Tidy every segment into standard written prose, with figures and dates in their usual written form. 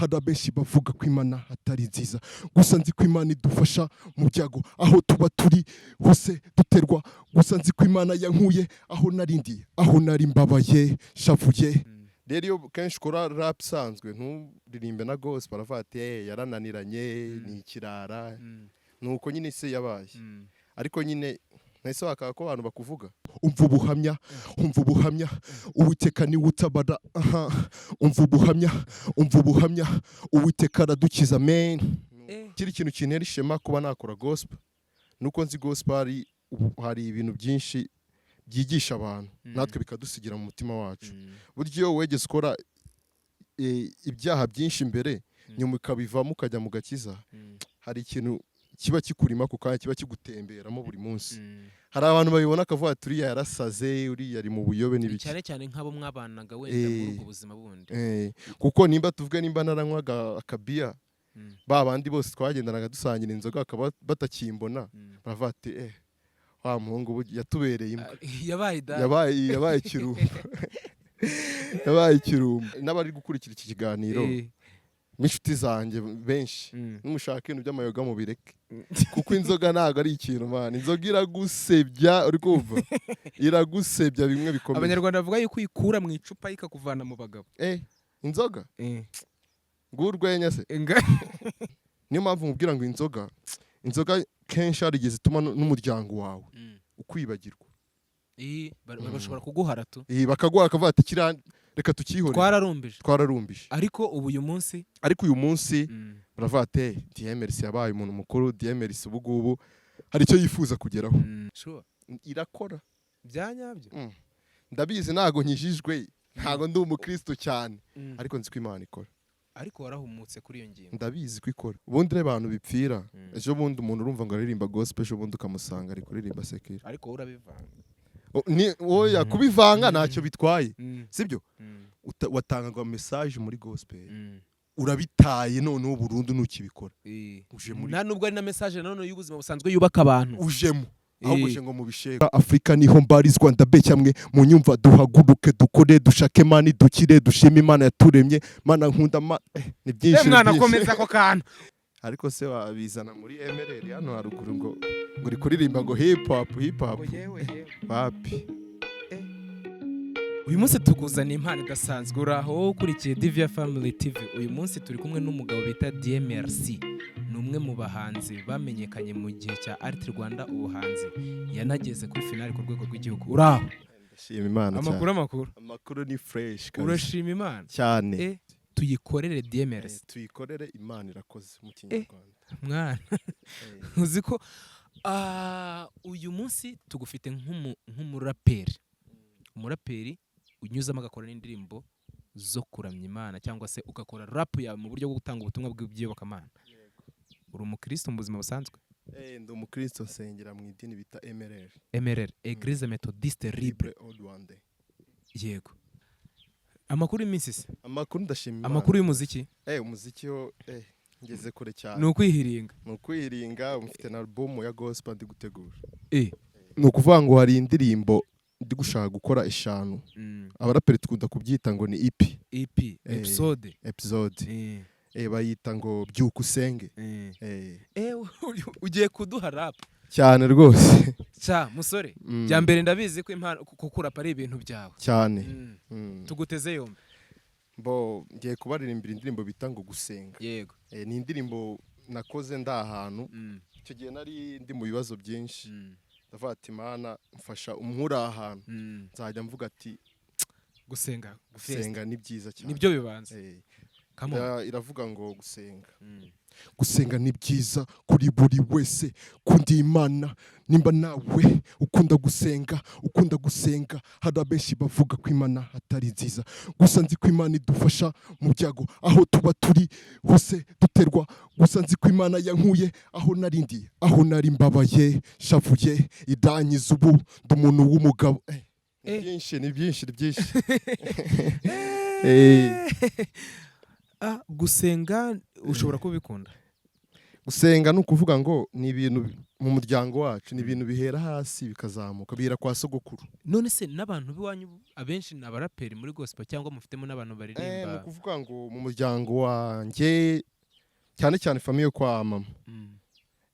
hari abenshi bavuga ko imana atari nziza gusa nzi ko imana idufasha mu byago aho tuba turi hose duterwa gusa nzi ko imana yankuye aho narindi aho nari mbabaye shavuye. Rero iyo kenshi ukora rap isanzwe nturirimbe na gospel aravuga ati yarananiranye ni ikirara nuko nyine se yabaye ariko nyine nahise wakaka ko abantu bakuvuga umva ubuhamya uwiteka ni utabara umva ubuhamya uwiteka aradukiza amen. Kiri kintu kinera ishema kuba nakora gospel nuko nzi gospel hari ibintu byinshi byigisha abantu natwe bikadusigira mu mutima wacu buryo wegeze ukora ibyaha byinshi imbere nyuma ukabivamo ukajya mu gakiza hari ikintu kiba kikurima ku kanya kiba kigutemberamo buri munsi. Hari abantu babibona akavuga ati uriya yarasaze uriya ari mu buyobe n'ibiki cyane cyane nk'abo mwabanaga wenda muri ubwo buzima bundi kuko nimba tuvuge nimba naranywaga akabiya ba bandi bose twagendanaga dusangira inzoga bakaba batakimbona baravuga ati wa muhungu yatubereye imbwa yabaye ikirumba yabaye ikirumba. N'abari gukurikira iki kiganiro n'inshuti zanjye benshi n'umushaka ibintu by'amayoga mu bireke kuko inzoga ntabwo ari ikintu mana inzoga iragusebya uri kumva iragusebya bimwe bikomeye. Abanyarwanda bavuga yuko uyikura mu icupa ikakuvana mu bagabo inzoga ngurwenya se niyo mpamvu mubwira ngo inzoga kenshi hari igihe zituma n'umuryango wawe ukwibagirwa bashobora kuguhara tu bakaguha bakavuga ati reka tukihore twararumbije ariko uyu munsi baravuga ati Dimix yabaye umuntu mukuru Dimix ubu hari icyo yifuza kugeraho irakora byanyabyo ndabizi ntago nkijijwe ntago ndi umukristo cyane ariko nzi ko Imana ikora ariko warahumutse kuri iyo ngingo ndabizi ko ikora ubundi abantu bipfira ejo bundi umuntu urumva ngo aririmba gospel ejo bundi ukamusanga ari kuririmba sekira ariko urabivanga oya kubivanga ntacyo bitwaye sibyo watangaga message muri gospel urabitaye noneho burundu nukibikora nta nubwo ari na message nanone y'ubuzima busanzwe yubaka abantu ujemo ahubwo je ngo mubisheka Afrika niho mbarizwa ndabecyamwe mu nyumva duhaguruke dukore dushake mani dukire dushime Imana yaturemye mana nkunda ni byinshi mwana komeza ko kana ariko se wabizana muri MRL hano haruguru ngo uri kuririmba ngo hip hop papi. Uyu munsi tukuzana impano idasanzwe uraho ukurikiye Divya Family TV. Uyu munsi turi kumwe n'umugabo bita Dimix, ni umwe mu bahanzi bamenyekanye mu gihe cya Art Rwanda ubuhanzi yanageze kuri finale ku rwego rw'igihugu. Uraho ndashima Imana cyane amakuru ni fresh kandi urashima Imana cyane tuyikorere Dimix tuyikorere Imana irakoze mu Kinyarwanda mwana uzi ko uyu munsi tugufite nk'umuraperi unyuzamo agakora n'indirimbo zo kuramya Imana cyangwa se ugakora rap yawe mu buryo bwo gutanga ubutumwa bw'ibiyobyabwenge. Uri umukristo mu buzima busanzwe? Ndi umukristo nsengera mu idini bita MRL Église Méthodiste Libre. Yego. Amakuru y'iminsi se? Amakuru ndashima. Amakuru y'umuziki? Umuziki yo ngeze kure cyane. Ni ukwihiringa umfite na album ya gospel ndi gutegura. Ni ukuvuga ngo hari indirimbo ndi gushaka gukora 5 abaraperi tukunda kubyita ngo ni EP episode bayita ngo byuka usenge ugiye kuduha rap cyane rwose musore bya mbere ndabizi ko impano kukurapa ari ibintu byawe cyane tuguteze yombi ngiye kubaririmbira indirimbo bita ngo gusenga. Yego ni indirimbo nakoze ndahantu icyo gihe nari ndi mu bibazo byinshi ndavuga ati Imana mfasha umwuri ahantu nzajya mvuga ati gusenga ni byiza cyane nibyo bibanza iravuga ngo gusenga ni byiza kuri buri wese kundi Imana nimba nawe ukunda gusenga hari abenshi bavuga ko Imana atari nziza gusa nzi ko Imana idufasha mu byago aho tuba turi hose duterwa gusa nzi ko Imana yankuye aho narindi aho nari mbabaye shavuye idanyiza ubu ndi umuntu w'umugabo ni byinshi gusenga ushobora kubikunda gusenga ni ukuvuga ngo ni ibintu mu muryango wacu, ni ibintu bihera hasi bikazamuka bihera kwa sogokuru. none se n'abantu b'iwanyu abenshi ni abaraperi muri gospel cyangwa mufitemo n'abantu Ni baririmba? ukuvuga ngo mu muryango wanjye cyane cyane famiye yo kwa mama,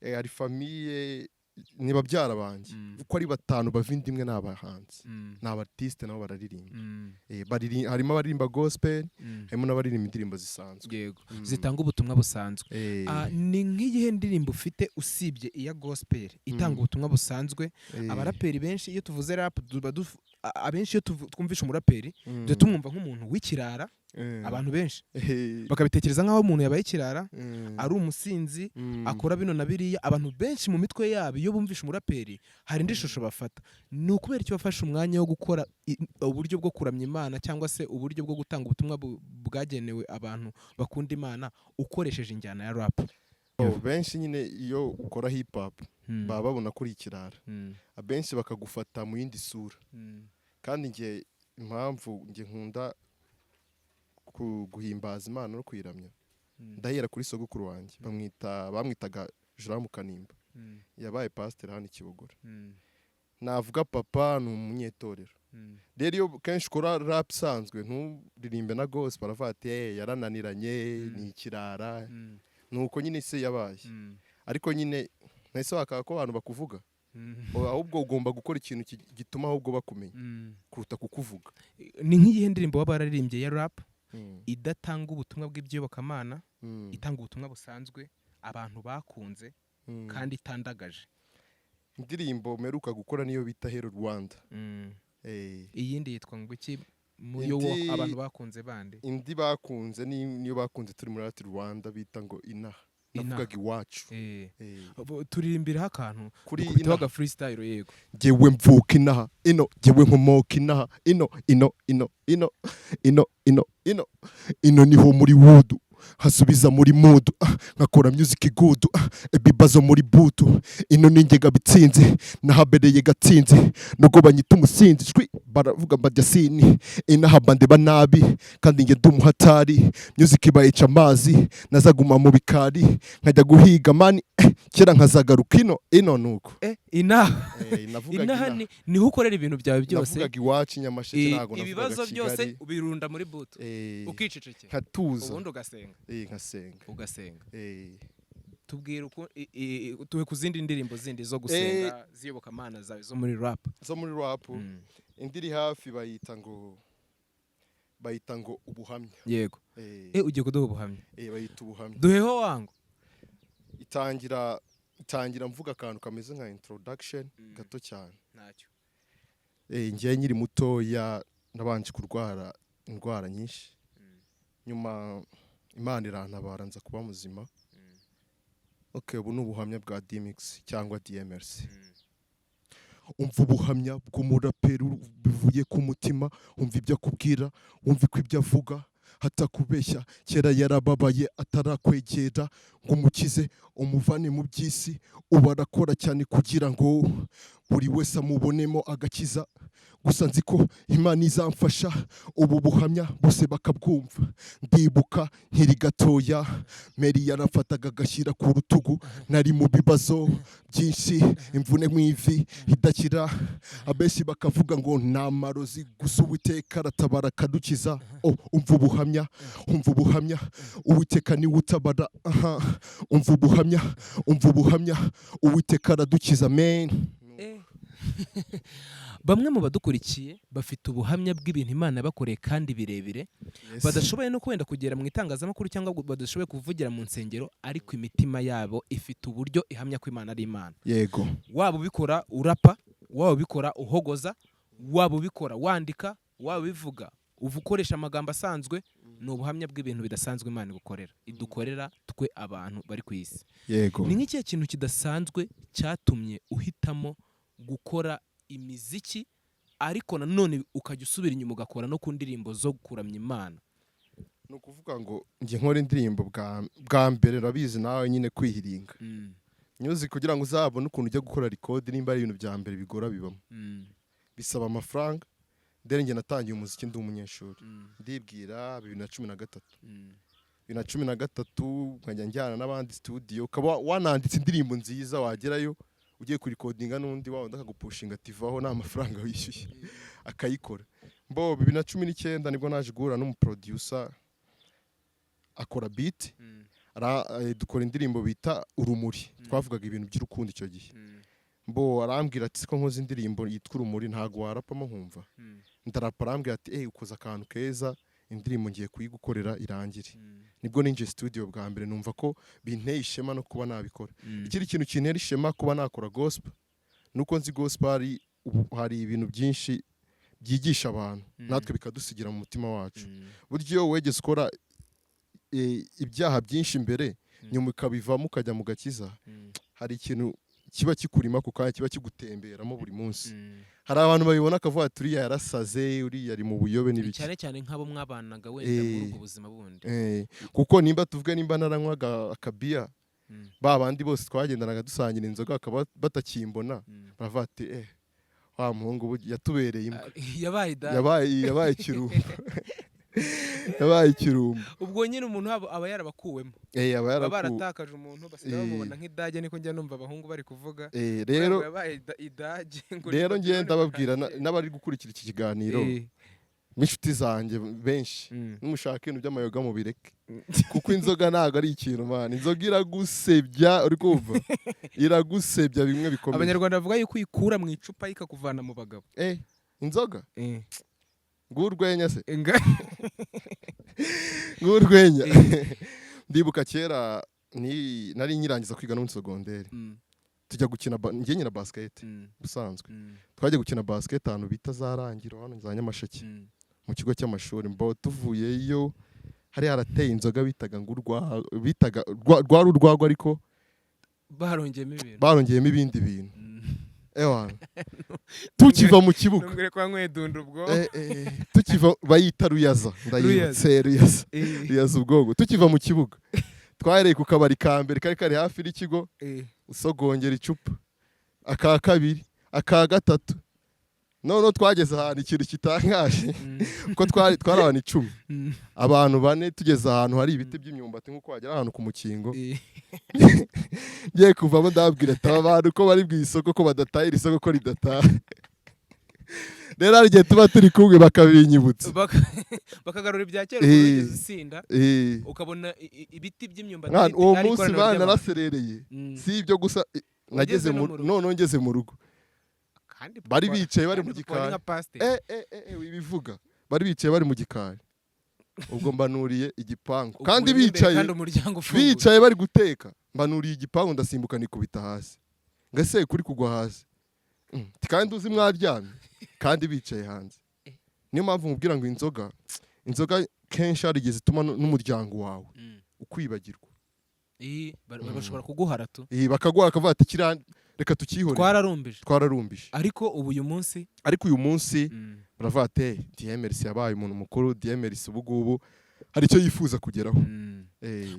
hari famiye ni babyara banjye uko ari batanu bava inda imwe, ni abahanzi, ni abartiste nabo bararirimba. Harimo abaririmba gospel, harimo n'abaririmba indirimbo zisanzwe, yego, zitanga ubutumwa busanzwe. Ni nk'igihe ndirimbo ufite usibye iya gospel itanga ubutumwa busanzwe? Abaraperi benshi iyo tuvuze rap abenshi iyo twumvisha umuraperi duhita tumwumva nk'umuntu w'ikirara. Abantu benshi bakabitekereza nk'aho umuntu yabaye ikirara, ari umusinzi, akora bino na biriya. Abantu benshi mu mitwe yabo iyo bumvisha umuraperi hari indi shusho bafata. Ni ukubera icyo bafashe umwanya wo gukora uburyo bwo kuramya Imana cyangwa se uburyo bwo gutanga ubutumwa bwagenewe abantu bakunda Imana ukoresheje injyana ya rap? Benshi nyine iyo ukora hip hop baba babona kuri ikirara, abenshi bakagufata mu yindi sura. Kandi njye impamvu njye nkunda guhimbaza Imana no kuyiramya, ndahera kuri sogokuru wanjye bamwitaga Juramu Kanimba, yabaye pastor hano i Kibogora. Navuga papa ni umunyetorero. Rero iyo kenshi ukora rap isanzwe nturirimbe na gospel baravuga ati yarananiranye, ni ikirara. Nuko nyine se yabaye, ariko nyine ntese wakaka ko abantu bakuvuga, ahubwo ugomba gukora ikintu gituma ahubwo bakumenya kuruta kukuvuga. Ni nk'igihe ndirimbo waba wararirimbye ya rap idatanga ubutumwa bw'ibiyobokamana, itanga ubutumwa busanzwe abantu bakunze kandi itandagaje? Indirimbo meruka gukora niyo bita Hero Rwanda. Iyindi yitwa ngo iki muyo abantu bakunze bande? Indi bakunze niyo bakunze turi muri Ati Rwanda bita ngo inaha, navugaga iwacu. Turirimbira akantu dukubita waga freestyle. Yego, jewe mvuka inaha ino, jewe nkomoka inaha ino ino ino ino ino ino ino ino niho muri wudu hasubiza muri mudu, nkakora music good, ebibazo muri butu, ino ninjye bitsinze nahabereye gatsinze, nugo banyita umusinzi baravuga mbajyasini, inaha bande banabi kandi nge ndumuhatari, music bayica amazi nazaguma mu bikari, nkajya guhiga mani kera nkazagaruka ino nuko inaha niho ukorera ibintu byawe byose. Navugaga iwacu Nyamasheke, ntago navugaga ibibazo byose ubirunda muri butu ukicecekera, nkatuza, ubundi ugasenga. Ugasenga. Tubwira uko tuwe ku zindi ndirimbo zindi zo gusenga ziyobokamana zawe zo muri rap. Indiri hafi bayita ngo ubuhamya. Yego, ugiye kuduha ubuhamya? Bayita ubuhamya. Duheho wangu. Itangira mvuga akantu kameze nka introduction gato cyane. Ntacyo. Ngiye nyiri mutoya nabanje kurwara indwara nyinshi, nyuma Imana irantabara nza kuba muzima. Ubu ni ubuhamya bwa Dimix cyangwa DMRC. Umva ubuhamya bw'umuraperi bivuye ku mutima, umva ibyo akubwira, umva ko ibyo avuga hatakubeshya. Kera yarababaye atarakwegera ngo umukize umuvane mu by'isi, ubu arakora cyane kugira ngo buri wese amubonemo agakiza. Gusa nzi ko Imana izamfasha, ubu buhamya bose bakabwumva. Ndibuka nkiri gatoya Mary yarafataga agashyira ku rutugu, nari mu bibazo byinshi, imvune mu ivi idakira, abenshi bakavuga ngo namarozi, gusa Uwiteka aratabara akadukiza. Umva ubuhamya, Uwiteka niwe utabara. Umva ubuhamya, Uwiteka aradukiza. Amen. Bamwe mu badukurikiye bafite ubuhamya bw'ibintu Imana yabakoreye kandi birebire, badashoboye no kwenda kugera mu itangazamakuru cyangwa badashoboye kuvugira mu nsengero, ariko imitima yabo ifite uburyo ihamya ko Imana ari Imana. Yego, waba ubikora urapa, waba ubikora uhogoza, waba ubikora wandika, waba ubivuga ukoresha amagambo asanzwe, ni ubuhamya bw'ibintu bidasanzwe Imana igukorera, idukorera twe abantu bari ku isi. Yego, ni nk'ikihe kintu kidasanzwe cyatumye uhitamo gukora imiziki ariko nanone ukajya usubira inyuma ugakora no ku ndirimbo zo kuramya Imana? ni ukuvuga ngo njye nkora indirimbo bwa mbere, urabizi nawe nyine kwihiringa music kugira ngo uzabone ukuntu ujya gukora record, nimba ari ibintu bya mbere bigora bibamo, bisaba amafaranga. Njye natangiye umuziki ndi umunyeshuri, ndibwira 2013 2013 nkajya njyana n'abandi studio ukaba wananditse indirimbo nziza wagerayo ugiye kurikodinga n'undi wawe ndakagupushinga tivaho nta mafaranga wishyuye akayikora. 2019 nibwo naje guhura n'umuproducer akora beat dukora indirimbo bita urumuri twavugaga ibintu by'urukundo icyo gihe. Arambwira ati siko nkoze indirimbo yitwa urumuri ntago warapamo nkumva. Ndarapa arambwira ati ukoze akantu keza indirimbo ngiye kuyigukorera irangire. Nibwo ninje studio bwa mbere numva ko binteye ishema no kuba nabikora. Ikindi kintu kintera ishema kuba nakora gospel nuko nzi gospel hari ibintu byinshi byigisha abantu natwe bikadusigira mu mutima wacu. Buryo wegeze ukora ibyaha byinshi imbere nyuma ukabivamo ukajya mu gakiza, hari ikintu kiba kikurima ku kanya kiba kigutemberamo buri munsi. Hari abantu babibona akavuga ati uriya yarasaze uriya ari mu buyobe n'ibiki, cyane cyane nk'abo mwabanaga wenda muri ubwo buzima bundi. Kuko nimba naranywaga akabiya babandi bose twagendanaga dusangira inzoga akaba batakimbona baravuga ati wa muhungu yatubereye imbwa yabaye kirumbo yabaye kirumbo. Ubwo nyine umuntu aba yarabakuwemo, aba baratakaje umuntu basigaye bamubona nk'idage, niko njya numva abahungu bari kuvuga. Rero yabaye idage rero ngenda babwira n'abari gukurikira iki kiganiro n'inshuti zanjye benshi n'umushaka ibintu by'amayoga mu bireke kuko inzoga ntago ari ikintu man. Inzoga iragusebya, uri kumva, iragusebya bimwe bikomeye. Abanyarwanda bavuga yuko uyikura mu icupa ikakuvana mu bagabo. Inzoga ngurwenya se ngurwenya. Ndibuka kera nari nyirangiza kwiga no mu segonderi tujya gukina njye nyina basket busanzwe. Twajya gukina basket ahantu bita zarangiro hano za Nyamasheke mu kigo cy'amashuri. Tuvuyeyo hari harateye inzoga bitaga rwari urwagwa ariko barongeyemo ibindi bintu. Tukiva mu kibuga tukiva bayita ruyaza ruyaza ubwongo. Tukiva mu kibuga twareye ku kabari ka mbere kari hafi y'ikigo usogongera icupa, aka kabiri, aka gatatu. None twageze ahantu ikintu kitangaje kuko twari abantu 10, abantu 4 tugeze ahantu hari ibiti by'imyumbati nkuko wagera ahantu ku mukingo. Ngiye kuvamo ndabwira ati abantu ko bari bwisoko ko badatahira isoko ko ridataha. Rero hari igihe tuba turi kumwe bakabinyibutsa bakagarura ibya kera kugeza isinda ukabona ibiti by'imyumbati. Uwo munsi bana naraserereye, si ibyo gusa nageze mu rugo bari bicaye bari mu gikari. Wibivuga bari bicaye bari mu gikari, ubwo mbanuriye igipangu kandi bicaye bari guteka. Mbanuriye igipangu ndasimbuka nikubita hasi, ngase kuri kugwa hasi kandi uzi mwaryamye kandi bicaye hanze. Niyo mpamvu mubwira ngo inzoga kenshi harigeze ituma n'umuryango wawe ukwibagirwa. Bashobora kuguhara tu bakaguha akavuga ati reka tukihore twararumbije. Ariko uyu munsi baravuga ati Dimix yabaye umuntu mukuru. Dimix ubugubu hari icyo yifuza kugeraho.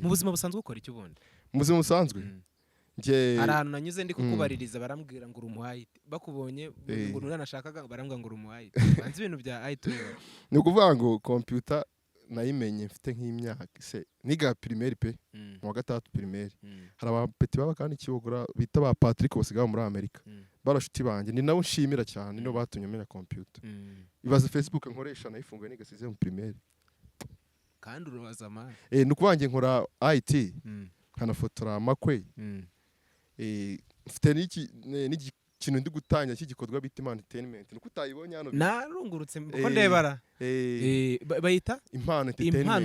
Mu buzima busanzwe ukora icyo ubundi? Mu buzima busanzwe hari ahantu nanyuze ndi kukubaririza barambwira ngo urumuhayite, bakubonye ngo nuranashakaga barambwira ngo urumuhayite. Banzi ibintu bya IT. Ni ukuvuga ngo computer nayimenye mfite nk'imyaka niga primaire pe mu wa gatatu primaire. Hari abapeti baba kandi kibogora bita ba Patrick basigaye muri Amerika, barashuti banje ni nabo nshimira cyane, no batumye menya computer. Ibaze Facebook nkoresha nayifunguye nigasize mu primaire kandi urubaza amana. Ni ukuvuga ngo nkora IT nkanafotora amakwe. Mfite n'ikintu ndi gutanya cy'igikorwa bita impano entertainment. Nuko utayibonye hano narungurutse ko ndebara bayita impano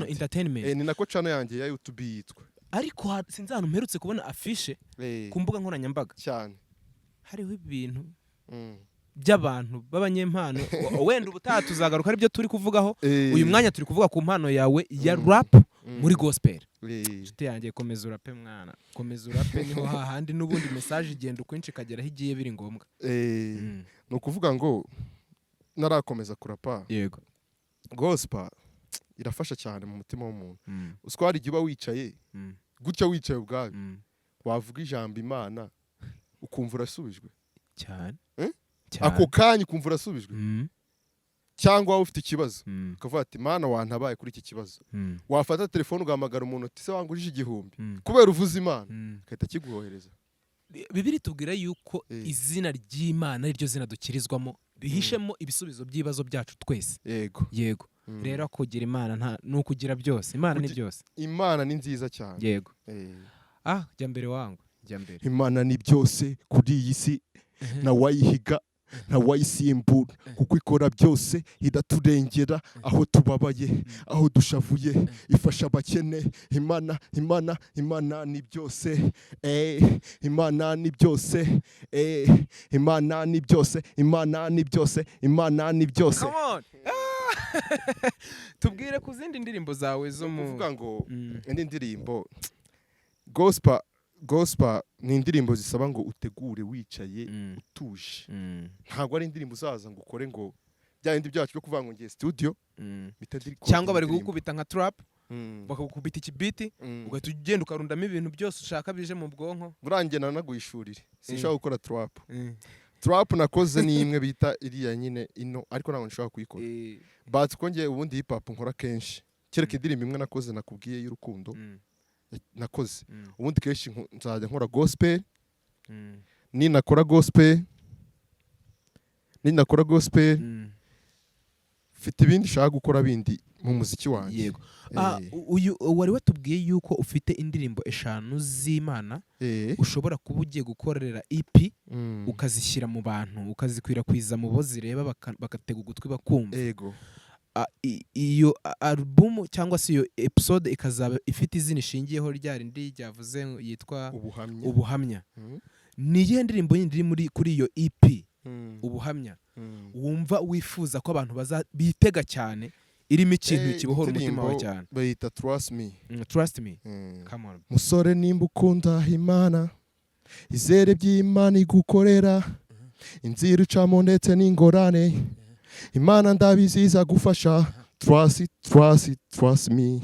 entertainment. Ni nako channel yanjye ya YouTube yitwa. Ariko sinzi ahantu mperutse kubona affiche ku mbuga nkoranyambaga cyane hariho ibintu by'abantu b'abanyempano. Wenda ubutaha tuzagaruka aribyo turi kuvugaho. Uyu mwanya turi kuvuga ku mpano yawe ya rap muri gospel. Nshuti yanjye komeza urape mwana, komeza urape niho hahandi n'ubundi message igenda ukwinshi kagera higiye biri ngombwa. No kuvuga ngo narakomeza kurapa. Yego gospel irafasha cyane mu mutima w'umuntu. Uswari giba wicaye gutya wicaye ubwawe wavuga ijambo Imana ukumva urasubijwe cyane. Ako kanya ukumva urasubijwe. cyangwa waba ufite ikibazo ukavuga ati mana wantabaye kuri iki kibazo, wafata telefone ugahamagara umuntu uti se wangurije 1,000 kubera uvuze Imana agahita kiguhohereza. Bibiri tubwira yuko izina ry'Imana ariryo zina dukirizwamo rihishemo ibisubizo by'ibibazo byacu twese. Yego rero kugira Imana nukugira byose. Imana ni byose. Imana ni nziza cyane. Yego. Jya mbere wangu, jya mbere. Imana ni byose kuri iyi si, na wayihiga na wayisimbura, kuko ikora byose, idaturengera aho tubabaye, aho dushavuye, ifasha abakene. Imana ni byose. Imana ni byose. Imana ni byose. Imana ni byose. Imana ni byose. Come on. Tubwire ku zindi ndirimbo zawe zo mu kuvuga ngo indi ndirimbo gospel ni indirimbo zisaba ngo utegure wicaye utuje. Ntabwo ari indirimbo uzaza ngo ukore ngo bya bindi byacu byo kuvuga ngo ngiye studio cyangwa bari gukubita nka trap bakagukubita ikibiti ugahita ugenda ukarundamo ibintu byose ushaka bije mu bwonko. Burangena nagwishurire sinshaka gukora trap nakoze ni imwe bita iriya nyine ino, ariko ntabwo nshaka kuyikora. But ko ngiye ubundi hip hop nkora kenshi, kereka indirimbo imwe nakoze nakubwiye y'urukundo nakoze. Ubundi kenshi nzajya nkora gospel. Ninakora gospel mfite ibindi shaka gukora bindi mu muziki wanjye. Yego. Uyu wari watubwiye yuko ufite indirimbo 5 z'Imana ushobora kuba ugiye gukorera EP ukazishyira mu bantu ukazikwirakwiza mu bo zireba bagatega ugutwi bakumva. Yego. Iyo album cyangwa se iyo episode ikazaba ifite izina ishingiyeho ryarindi ryavuze yitwa ubuhamya. Ni iyihe ndirimbo yindi iri muri kuri iyo EP ubuhamya wumva wifuza ko abantu bitega cyane, irimo ikintu kibohora umutima wawe cyane? Bayita Trust Me. Come on. Musore nimba ukunda Imana, izere by'Imana igukorera, inzira ucamo ndetse n'ingorane, Imana ndabizi izagufasha. Trust me.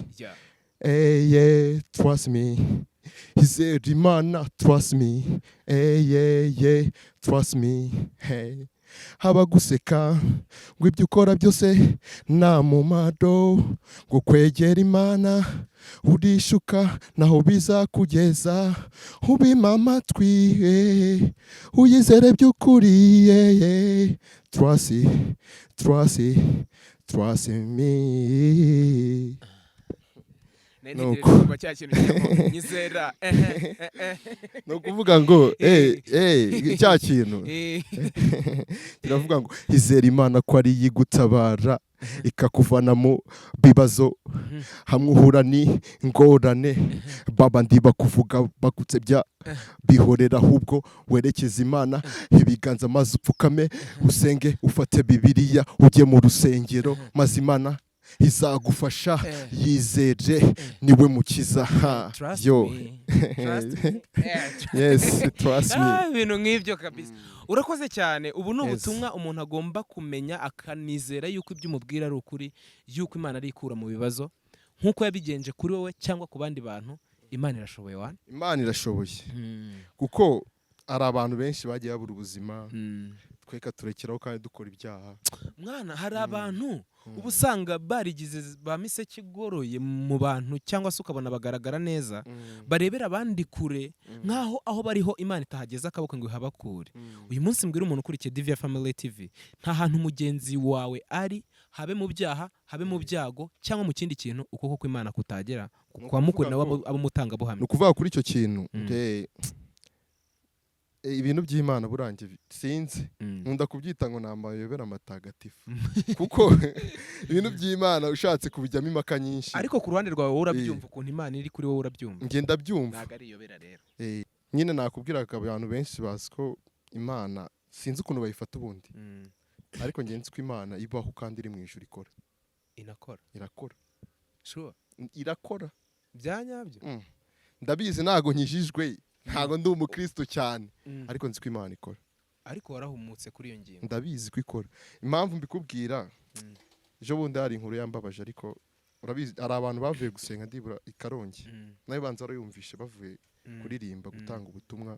Trust me. Izere Imana, trust me. Trust me. Haba guseka ngo ibyo ukora byose nta mumaro, ngo kwegera Imana urishuka naho bizakugeza. Ubima amatwi uyizere by'ukuri. Trust me. No kuvuga ngo cya kintu kiravuga ngo izere Imana ko ari yigutabara ikakuvana mu bibazo hamwe uhura ni ngorane. Baba ndiba kuvuga bagutsebya bihorera, ahubwo werekeza Imana ibiganza maze upfukame usenge, ufate Bibiliya ujye mu rusengero maze Imana izagufasha. Yizeye niwe mukiza. Yes, trust me. Ibintu nk'ibyo kabisa. Urakoze cyane. Ubu ni ubutumwa umuntu agomba kumenya akanizera yuko ibyo umubwira ari ukuri, yuko Imana ari ikura mu bibazo nk'uko yabigenje kuri wowe cyangwa ku bandi bantu. Imana irashoboye wana. Imana irashoboye kuko ari abantu benshi bagiye babura ubuzima, tweka turekeraho kandi dukora ibyaha. Mwana hari abantu ubu usanga barigize ba miseke igoroye mu bantu, cyangwa se ukabona bagaragara neza barebera abandi kure nkaho aho bariho Imana itahageza akaboko ngo ihabakure. Uyu munsi mbwira umuntu ukurikiye Divya Family TV, nta hantu mugenzi wawe ari, habe mu byaha, habe mu byago, cyangwa mu kindi kintu ukoko ko Imana kutagera kwa mukuru nawe abo mutanga buhamya. Nukuvuga kuri icyo kintu ibintu by'Imana burangiye sinzi, nkunda kubyita ngo namayobera amatagatifu kuko ibintu by'Imana ushatse kubijyamo impaka nyinshi, ariko ku ruhande rwawe wowe urabyumva ukuntu Imana iri kuri wowe urabyumva. Ngenda byumva ntago ari yobera rero. Nyine nakubwira ko abantu benshi bazi ko Imana sinzi ukuntu bayifata ubundi, ariko ngenzi ko Imana ibaho kandi iri mu ijuru ikora. Irakora sure irakora byanyabyo. Ndabizi ntago nkijijwe, ntago ndi umukristo cyane, ariko nzi ko Imana ikora. Ariko warahumutse kuri iyo ngingo. Ndabizi ko ikora. Impamvu mbikubwira, ejo bundi hari inkuru yambabaje, ariko urabizi ari abantu bavuye gusenga ndibura ikarongi, nawe banza barayumvishe bavuye kuririmba gutanga ubutumwa,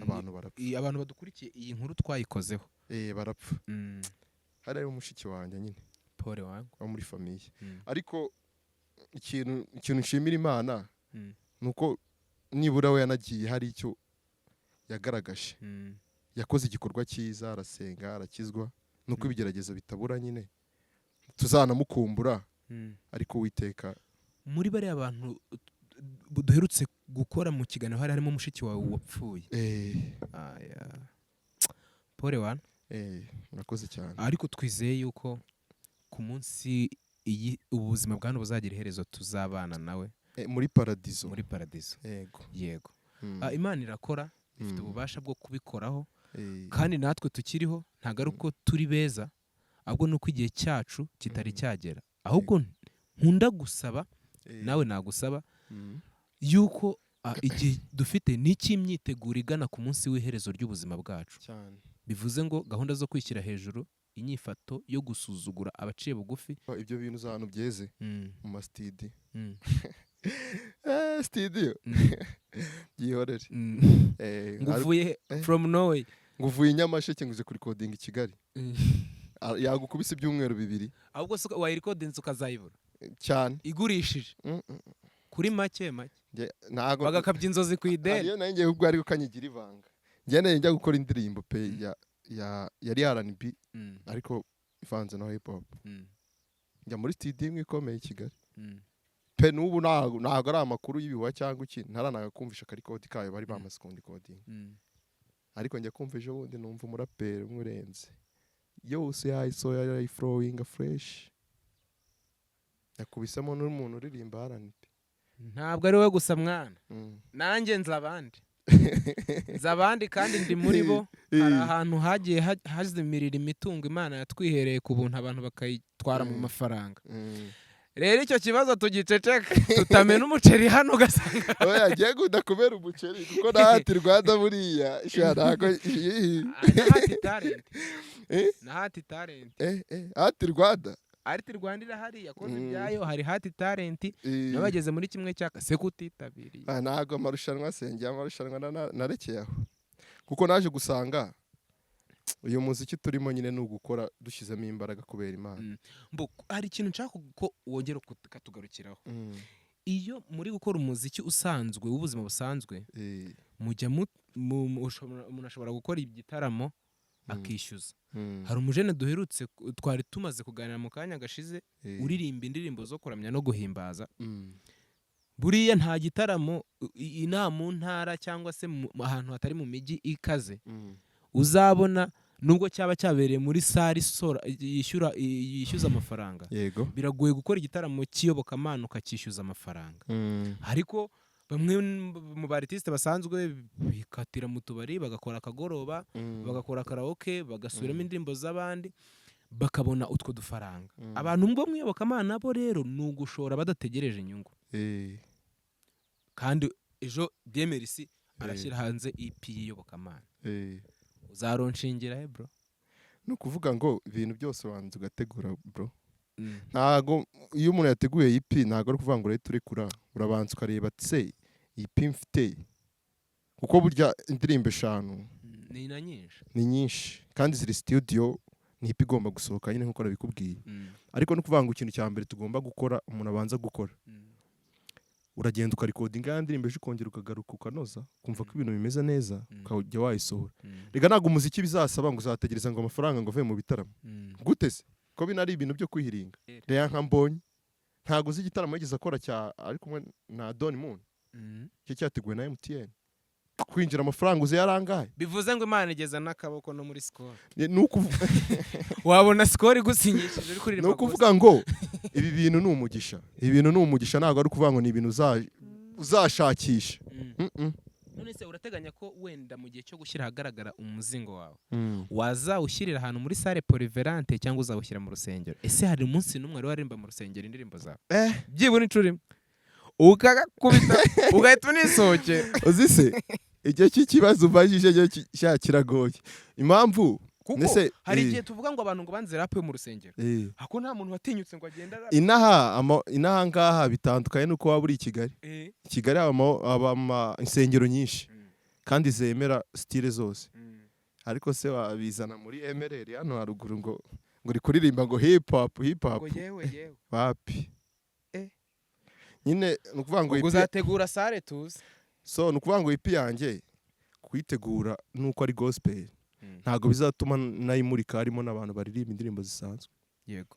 abantu barapfa. Abantu badukurikiye iyi nkuru twayikozeho barapfa. hari umushiki wanjye nyine pole wangu wo muri famiye ariko ikintu nshimira Imana nuko nibura we yanagiye hari icyo yagaragaje yakoze igikorwa cyiza arasenga arakizwa nuko ibigeragezo bitabura nyine tuzanamukumbura ariko witeka muri bari abantu duherutse gukora mu kiganiro harimo mushiki wawe wapfuye pole wana murakoze cyane ariko twizeye yuko ku munsi ubuzima bwanyu buzagira iherezo tuzabana nawe muri paradizo yego Imana irakora ifite ububasha bwo kubikoraho kandi natwe tukiriho ntabwo ari uko turi beza ahubwo ni uko igihe cyacu kitari cyagera ahubwo nkunda gusaba nawe nagusaba yuko igihe dufite n'icy'imyiteguro igana ku munsi w'iherezo ry'ubuzima bwacu bivuze ngo gahunda zo kwishyira hejuru inyifato yo gusuzugura abaciye bugufi ibyo bintu uzantu byeze mu masitidi studio yihorere nguvuye from Norway nguvuye Nyamasheke nguje kuri recording i Kigali yagukubise ibyumweru 2 ahubwo se wa recording ukazayibura cyane igurishije kuri make nago bagakabya inzozi ku ideni ariyo nanjye ubwo ari ukanyigira ivanga njye njya gukora indirimbo pe yari R&B ariko ivanze na hip hop njya muri studio imwe ikomeye i Kigali pe n'ubu ntago ari amakuru y'ibihuha cyangwa iki ntaranaga kumvisha karikodi kayo bari bamasekondi coding ariko njya kumva ejo bundi numva umuraperi umurenze yose yayisoya flowing fresh yakubisemo n'umuntu uririmba R&B ntabwo ari we gusa mwana nanjye nzi abandi kandi ndi muri bo hari ahantu hagiye hazimirira imitungo Imana yatwihereye ku buntu abantu bakayitwara mu mafaranga rero icyo kibazo tugiceceka tutamena umuceri hano ugasanga oya ngiye gunda kubera umuceri kuko nahati Rwanda buriya ishaka hati talent hati Rwanda ariti Rwanda irahari yakoze ibyayo hari hati talent nabageze muri kimwe cyaka se kutitabiriye ntago amarushanwa sengeye amarushanwa narekeye aho kuko naje gusanga uyu muziki turimo nyine ni ugukora dushyizemo imbaraga kubera Imana hari ikintu nshaka ko wongera ukatugarukiraho iyo muri gukora umuziki usanzwe w'ubuzima busanzwe mujya umuntu ashobora gukora igitaramo akishyuza hari umujene duherutse twari tumaze kuganira mu kanya gashize uririmba indirimbo zo kuramya no guhimbaza buriya nta gitaramo inama mu ntara cyangwa se ahantu hatari mu mijyi ikaze uzabona nubwo cyaba cyabereye muri sari sora yishyuza amafaranga biragoye gukora igitaramo cy'iyobokamana ukakishyuza amafaranga ariko bamwe mu baritiste basanzwe bikatira mu tubari bagakora akagoroba bagakora karaoke bagasubiramo indirimbo z'abandi bakabona utwo dufaranga abantu bo mu iyobokamana bo rero ni ugushora badategereje inyungu kandi ejo Dimix arashyira hanze EP y'iyobokamana uzaronshingira bro no kuvuga ngo ibintu byose wanze ugategura bro ntago iyo umuntu yateguye EP ntago ari kuvuga ngo rero turekura urabanza ukareba ati se EP mfite kuko burya indirimbo 5 ni nyinshi kandi ziri studio ni EP igomba gusohoka nyine nkuko nabikubwiye ariko no kuvuga ngo ikintu cya mbere tugomba gukora umuntu abanza gukora uragenda ukarikodinga ya ndirimbo ukongera ukagaruka ukanoza kumva ko ibintu bimeze neza ukajya wayisohora rega ntago umuziki bizasaba ngo uzategereza ngo amafaranga ngo ave mu bitaramo guteze ko binari ibintu byo kwihiringa rero nka mbonye ntago uzi igitaramo yigeze akora cya ari kumwe na Don Moon cyo cyateguwe na MTN kwinjira amafaranga uzi yarangaye bivuze ngo Imana igeza n'akaboko no muri score nuko wabona score igusinyishije uri kuririmba nuko uvuga ngo ibi bintu ni umugisha ntago ari kuvuga ngo ni ibintu uzashakisha none se urateganya ko wenda mu gihe cyo gushyira ahagaragara umuzingo wawe wazawushyirira ahantu muri salle polyvalente cyangwa uzawushyira mu rusengero ese hari umunsi n'umwe wari warimba mu rusengero indirimbo zawe byibura incuro imwe ukagakubita ugahita unisohokera uzi se igihe cy'ikibazo ubajije cyo kiragoye impamvu kuko hari igihe tuvuga ngo abantu ngo banze rap yo mu rusengero hako nta muntu watinyutse ngo agenda rap inaha ngaha bitandukanye nuko waba uri i Kigali aba insengero nyinshi kandi zemera style zose ariko se wabizana muri MRR hano haruguru ngo ngo uri kuririmba ngo hip hop ngo yewe wapi nyine nukuvuga ngo uzategura sare tuzi so nukuvuga ngo ipi yanjye kuyitegura nuko ari gospel ntago bizatuma nayimurika harimo n'abantu baririmba indirimbo zisanzwe yego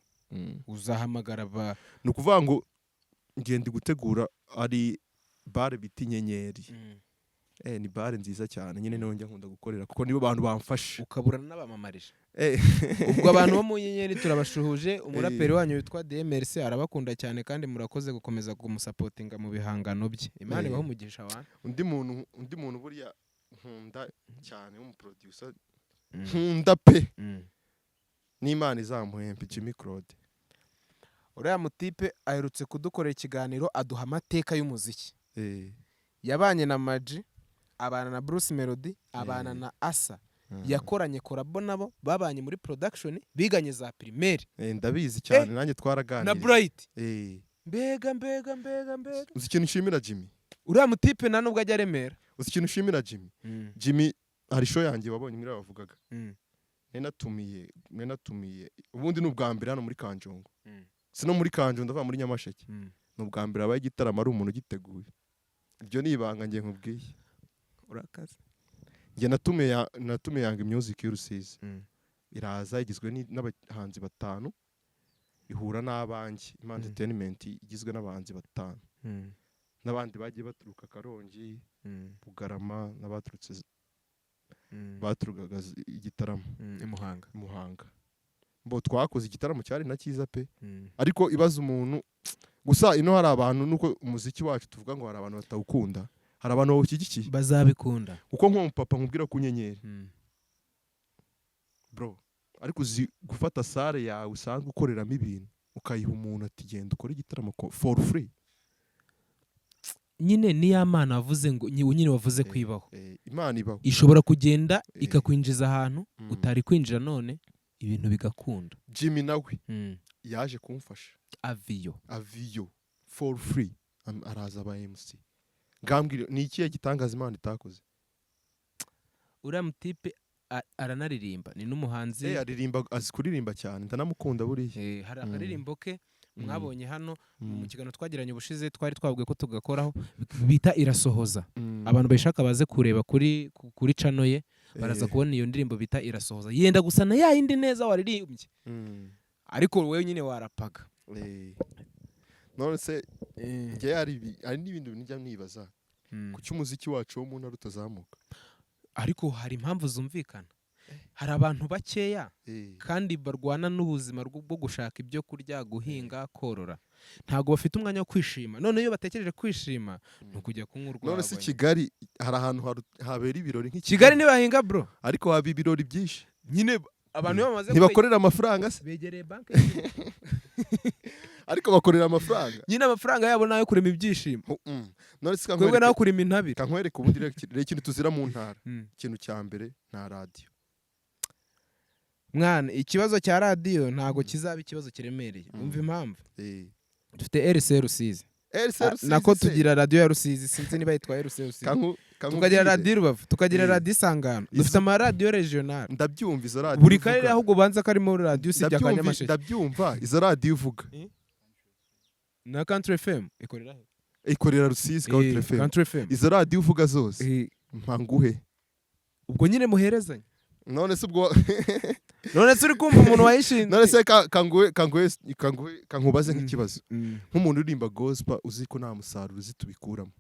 uzahamagara ba nukuvuga ngo ngende gutegura ari bare biti nyenyeri ni bare nziza cyane nyine niho njya nkunda gukorera kuko nibo bantu bamfashe ukaburana n'abamamarije ubwo abantu bo mu nyenyeri turabashuhuje umuraperi wanyu witwa DMRC arabakunda cyane kandi murakoze gukomeza kumusapotinga mu bihangano bye Imana ibaho umugisha wa undi muntu buriya nkunda cyane w'umuproducer nkunda pe n'Imana izamuhembe Jimmy Claude uriya mutipe aherutse kudukorera ikiganiro aduha amateka y'umuziki yabanye na Maji abana na Bruce Melody abana na Asa yakoranye korabo nabo babanye muri production biganye za primaire ndabizi cyane nanjye twaraganira na Bright mbega uzi ikintu nshimira Jimmy uriya mutipe nta nubwo ajya remera uzi ikintu nshimira Jimmy hari show yanjye wabonye mwira bavugaga nenatumiye ubundi n'ubwa mbere hano muri Kanjongo sino muri Kanjongo ndava muri Nyamasheke n'ubwa mbere abaye igitaramo ari umuntu ugiteguye ibyo nibanga ngiye nkubwiye urakaze ngiye natumiye yanga music y'Urusizi iraza igizwe n'abahanzi batanu ihura n'abanjye Imana Entertainment igizwe n'abahanzi batanu n'abandi bagiye baturuka Karongi Bugarama n'abaturutse baturugaga igitaramo Muhanga mbo twakoze igitaramo cyari na cyiza pe ariko ibaza umuntu gusa ino hari abantu nuko umuziki wacu tuvuga ngo hari abantu batawukunda hari abantu bawushyigikiye bazabikunda kuko nko papa nkubwira ku nyenyeri bro ariko uzi gufata sare yawe usanzwe ukoreramo ibintu ukayiha umuntu ati genda ukore igitaramo for free nyine ni ya mana wavuze ngo nyine wavuze kwibaho Imana ibaho ishobora kugenda ikakwinjiza ahantu utari kwinjira none ibintu bigakunda Jimmy nawe yaje kumfasha aviyo for free araza aba MC ngambwira ni ikihe gitangaza Imana itakoze uriya mutipe aranaririmba ni n'umuhanzi aririmba azi kuririmba cyane ndanamukunda buriya hari akaririmbo ke mwabonye hano mu kiganiro twagiranye ubushize twari twabwiye ko tugakoraho bita irasohoza abantu bayishaka baze kureba kuri channel ye baraza kubona iyo ndirimbo bita irasohoza yenda gusa na ya yindi neza waririmbye ariko wowe nyine warapaga none se ngiye hari n'ibindi bintu njya nibaza kuki umuziki wacu wo mu ntara utazamuka ariko hari impamvu zumvikana hari abantu bakeya kandi barwana n'ubuzima bwo gushaka ibyo kurya guhinga korora ntago bafite umwanya wo kwishima none iyo batekereje kwishima no kujya kunywa urwagwa none se Kigali hari ahantu habera ibirori nk'iki Kigali nibahinga bro ariko haba ibirori byinshi nyine abantu bamaze ntibakorera amafaranga se begereye banki ariko bakorera amafaranga nyine amafaranga yabo nayo kurema ibyishimo none se kwebwe nayo kurema intabire kankwereka ubundi ikintu tuzira mu ntara ikintu cya mbere nta radio mwana ikibazo cya radio ntago kizaba ikibazo kiremereye umva impamvu dufite RC Rusizi nako tugira radio ya Rusizi sinzi niba yitwa RC Rusizi tukagira radio Rubavu tukagira radio Sangano dufite ama radio regional ndabyumva izo radio buri karere ahubwo banza karimo radio sibya Kanyamasheke ndabyumva izo radio uvuga na Country FM ikorera Rusizi Country FM izo radio uvuga zose mpanguhe ubwo nyine muherezanye none se ubwo none se uri kumva umuntu wayishinze none se kankubaze nk'ikibazo nk'umuntu uririmba gospel uzi ko nta musaruro uzi tubikuramo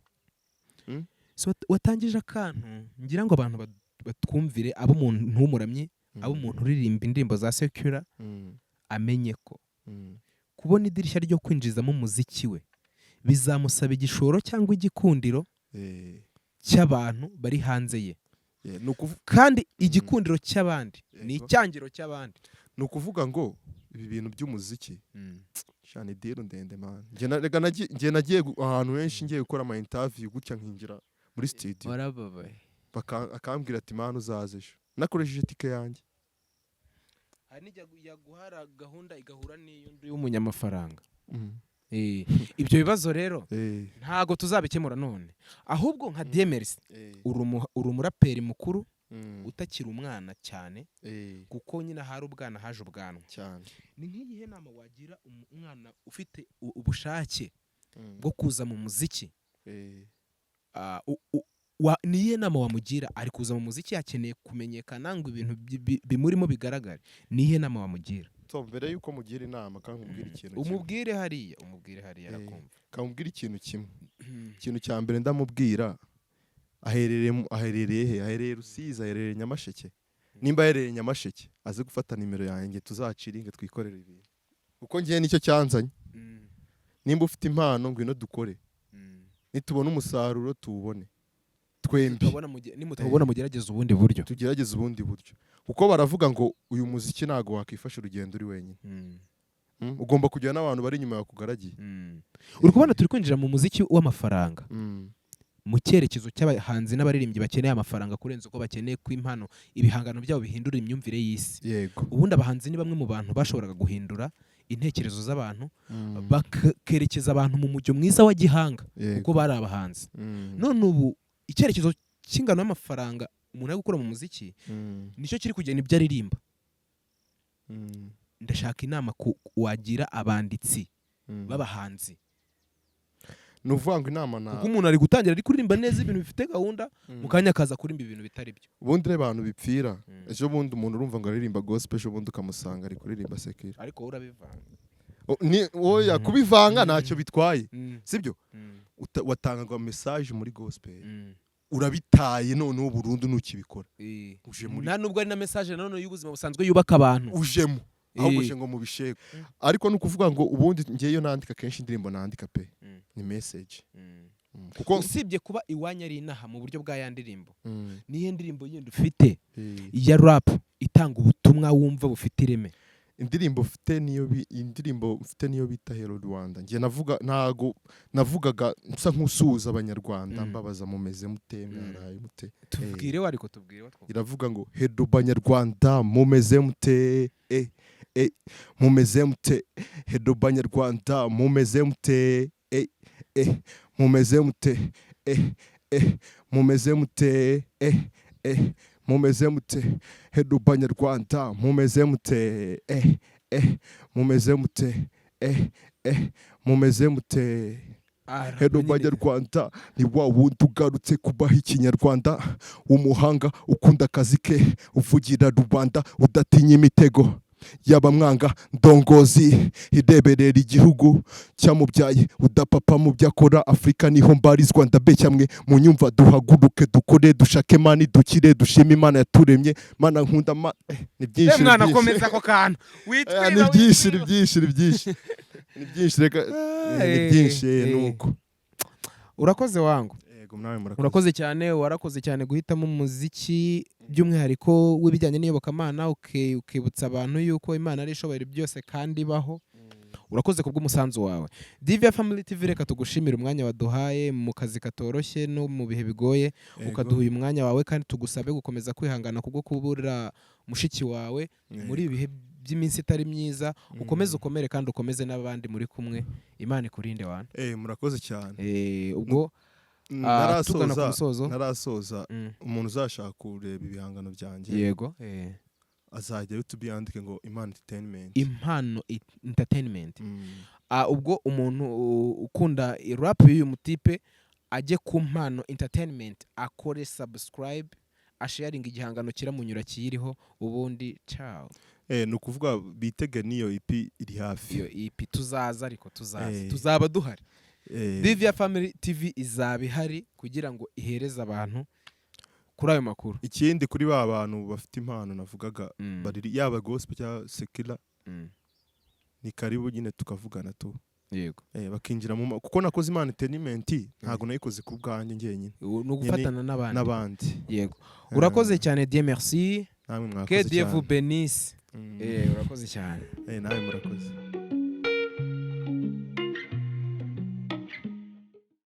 so watangije akantu ngira ngo abantu batwumvire abo umuntu ntumuramye abo umuntu uririmba indirimbo za secular amenye ko kubona idirishya ryo kwinjizamo umuziki we bizamusaba igishoro cyangwa igikundiro cy'abantu bari hanze ye kandi igikundiro cy'abandi ni icyangiro cy'abandi ni ukuvuga ngo ibi bintu by'umuziki cyane dero ndende man ngiye nagiye ahantu henshi ngiye gukora ama interview gutya nkinjira muri studio barababaye akambwira ati man uzaze ejo nakoresheje tike yanjye hari nijya yaguhara gahunda igahura n'iyundi y'umunyamafaranga ibyo bibazo rero ntago tuzabikemura none ahubwo nka Dimix uri umuraperi mukuru utakiri umwana cyane kuko nyine hari ubwana haje ubwanwa cyane. Ni nk'iyihe nama wagira umwana ufite ubushake bwo kuza mu muziki? Niyihe nama wamugira? Ari kuza mu muziki yakeneye kumenyekana ngo ibintu bimurimo bigaragare. Niyihe nama wamugira? Mbere yuko mugira inama kandi umubwira ikintu umubwire hariya arakumva. Kamubwira ikintu kimwe. Ikintu cya mbere ndamubwira aherereye Rusizi, aherereye Nyamasheke. Nimba aherereye Nyamasheke aze gufata nimero yanjye tuzaciringe twikorera ibintu. Uko ngiye nicyo cyanzanye. Nimba ufite impano ngwino dukore. Nitubona umusaruro tuwubone. Twembi. Nimutabona mugerageza ubundi buryo. Tugerageza ubundi buryo. Kuko baravuga ngo uyu muziki ntago wakifasha urugendo uri wenyine. Ugomba kujya n'abantu bari inyuma yakugaragiye. Uri kubona turi kwinjira mu muziki w'amafaranga. Mu cyerekezo cy'abahanzi n'abaririmbyi bakeneye amafaranga kurenza uko bakeneye ko impano ibihangano byabo bihindura imyumvire y'isi. Yego. Ubundi abahanzi ni bamwe mu bantu bashoboraga guhindura intekerezo z'abantu bakerekeza abantu mu mujyo mwiza wa gihanga kuko bari abahanzi. None ubu icyerekezo cy'ingano y'amafaranga umuntu ari gukora mu muziki nicyo kiri kugena ibyo aririmba. Ndashaka inama wagira abanditsi b'abahanzi. Nuvanga inama kuko umuntu ari gutangira ari kuririmba neza ibintu bifite gahunda mu kanya kaza kurimba ibintu bitari byo. Ubundi n'abantu bipfira. Ejo bundi umuntu urumva ngo aririmba gospel, ejo bundi ukamusanga ari kuririmba sekira. Ariko urabivanga. Oya kubivanga ntacyo bitwaye. Sibyo? Watangaga message muri gospel. Urabitaye noneho burundu nukibikora. Nta nubwo ari na message none y'ubuzima busanzwe yubaka abantu. Ujemo. Ahubwo ngo mu bishego. Ariko nukuvuga ngo ubundi ngiyeyo nandika kenshi indirimbo nandika pe. Ni message. Kuko usibye kuba iwanya ari inaha mu buryo bwa yandirimbo. Nihe ndirimbo yindi ufite ya rap itanga ubutumwa wumva bufite ireme? Indirimbo mfite niyo bita Hello Rwanda. Ngiye navugaga nsa nk'usuhuza abanyarwanda mbabaza mumeze mute mwaraye mute. Tubwire ariko tubwire watwo. Iravuga ngo Hello banyarwanda mumeze mute mumeze mute. Hello banyarwanda mumeze mute mumeze mute mumeze mute mumeze mute. Hello banyarwanda mumeze mute mumeze mute mumeze mute. Hello banyarwanda ni wa wundi ugarutse kubaha ikinyarwanda w'umuhanga ukunda akazi ke uvugira rubanda udatinya imitego yabamwanga ndongozi hideberera igihugu cyamubyaye udapapa mu byakora. Afrika niho mbarizwa ndabecyamwe mu nyumva duhaguruke dukore dushake mani dukire dushima Imana yaturemye mana nkunda ni byinshi mwana komeza ko kantu witwira ni byinshi reka ni byinshi nuko. Urakoze wangu. Urakoze cyane, warakoze cyane guhitamo umuziki by'umwihariko w'ibijyanye n'iyobokamana ukibutsa abantu yuko Imana ari ishobora byose kandi baho. Urakoze kubw'umusanzu wawe. Divya Family TV reka tugushimira umwanya waduhaye mu kazi katoroshye no mu bihe bigoye ukaduha uyu mwanya wawe kandi tugusabe gukomeza kwihangana kubwo kuburira mushiki wawe muri ibihe by'iminsi itari myiza. Ukomeze ukomere kandi ukomeze n'abandi muri kumwe. Imana ikurinde wana. Murakoze cyane. Ubwo narasoza umuntu uzashaka kureba ibihangano byanjye yego azajya YouTube yandike ngo impano entertainment. Ubwo umuntu ukunda rap y'uyu mutipe ajye ku Mpano Entertainment akore subscribe asharing igihangano kiramunyura kiyiriho ubundi ciao. Nukuvuga bitege niyo EP iri hafi. Iyo EP tuzaza ariko tuzaba duhari. Divya Family TV izaba ihari kugira ngo ihereze abantu kuri ayo makuru. Ikindi kuri ba bantu bafite impano navugaga bariri yaba gospel cyangwa secular ni karibu nyine tukavugana tu. Yego. Bakinjira mu kuko nakoze Imana Entertainment ntago nayikoze ku bwanjye ngenyine. No gufatana n'abandi. Yego. Urakoze cyane Dieu merci. Namwe mwakoze cyane. Que Dieu cyane. vous bénisse. Urakoze cyane. Nawe murakoze.